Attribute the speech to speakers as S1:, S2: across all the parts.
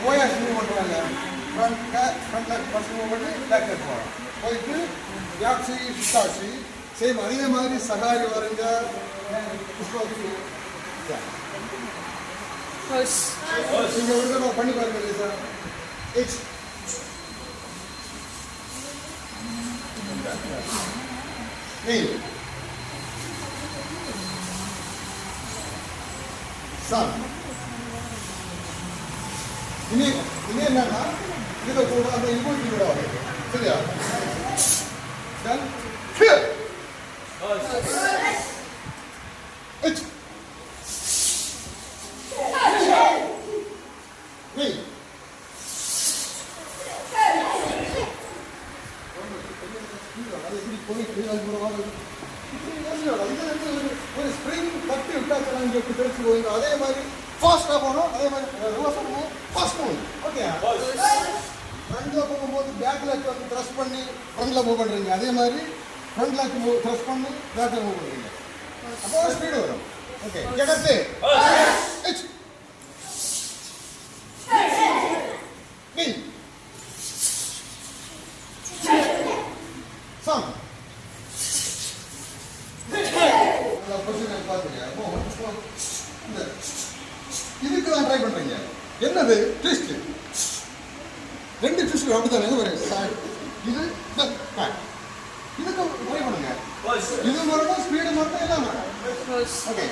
S1: போயாச்சு மூவ் பண்ணுறாங்க. ஃப்ரண்ட்டில் ஃபர்ஸ்ட் மூவ் பண்ணி பேக்கில் போகிறோம். போயிட்டு யாக்ஸி சித்தாசி சேம் அதே மாதிரி சகாரி வரைஞ்ச நீங்கள் ஒரு தடவை பண்ணி பாருங்க சார். எக்ஸ் சார் இனி என்னன்னா இதை கூட அந்த இம்போட்டி கூட வரும். சரியா? Done. Clear. H. Hey. ஒரு ஸ்ப்ரிங் தட்டி விட்டாச்சு இங்கே தெரிச்சு போயிடும். அதே மாதிரி ஃபாஸ்ட்டாக போகணும். அதே மாதிரி ரிவர்ஸ் பண்ணுவோம். ஃபாஸ்ட் போகணும். ஓகே. ஃப்ரண்ட்ல போகும்போது பேக்ல த்ரஸ்ட் பண்ணி ஃப்ரண்ட்ல மூவ் பண்றீங்க. அதே மாதிரி ஃப்ரண்ட்ல த்ரஸ்ட் பண்ணி பேக்ல மூவ் பண்றீங்க. அப்போ ஸ்பீடு வரும். ஓகே. ஜெகத்து எச் பி சம் நான் பொசிஷன் பாத்துங்க. அப்போ இதுக்கு தான் ட்ரை பண்றீங்க. என்னது ட்விஸ்ட். ரெண்டு ட்விஸ்ட் அப்படித்தானே வரும். இது இதுக்கு ட்ரை பண்ணுங்க. இது மட்டும் ஸ்பீடு மட்டும் எல்லாம் ஓகே.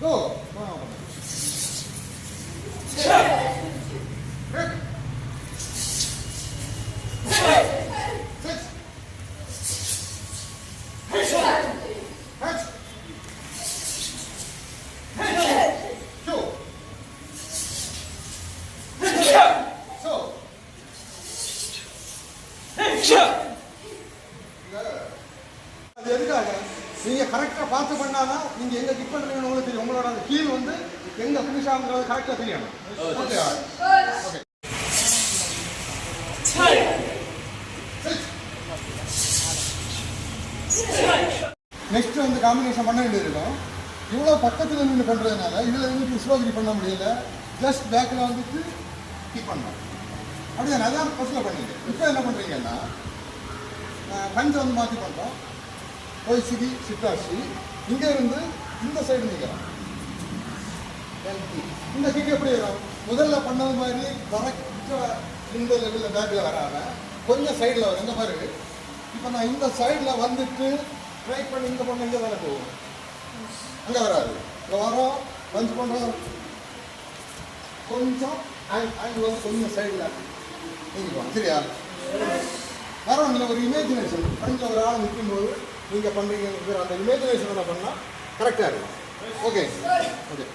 S1: கோ அது எதுக்காக நீங்க கரெக்டா பார்த்து பண்ணாதான் நீங்க எங்க கிக் பண்றீங்கன்னு உங்களுக்கு தெரியும். உங்களோட அந்த கீழ் வந்து எங்க ஃபினிஷ் ஆகுறது கரெக்டா தெரியணும். Okay okay. நெக்ஸ்ட் வந்து காம்பினேஷன் பண்ண வேண்டியது இருக்கும். இவ்வளோ பக்கத்தில் நின்று பண்ணுறதுனால இதில் வந்து ஸ்லோகிரி பண்ண முடியல. ஜஸ்ட் பேக்கில் வந்துட்டு கிக் பண்ணலாம். அப்படியே அதான் ஃபர்ஸ்ட்டில் பண்ணிங்க. இப்போ என்ன பண்ணுறீங்கன்னா பஞ்சை வந்து மாற்றி பண்ணுறோம். போய் சிடி சிட்டாசி இங்கே இருந்து இந்த சைடு நிற்கிறோம். இந்த கிக் எப்படி வரும்? முதல்ல பண்ணது மாதிரி கரெக்டாக இந்த லெவலில் பேக்கில் வராமல் கொஞ்சம் சைடில் வரும். இந்த மாதிரி இப்போ நான் இந்த சைடில் வந்துட்டு ட்ரை பண்ணி இந்த பொண்ணு இங்கே தானே போகும். அங்கே வராது. இங்கே வரோம் பஞ்ச் பண்ணுறோம். கொஞ்சம் ஆங்கிள் வந்து கொஞ்சம் சைடில் நீங்கிக்குவோம். சரியா? வரோம். நீங்கள் ஒரு இமேஜினேஷன் கொஞ்சம் ஒரு ஆள் நிற்கும்போது நீங்கள் பண்ணுறீங்க. அந்த இமேஜினேஷனோட பண்ணால் கரெக்டாக இருக்கும். Okay okay.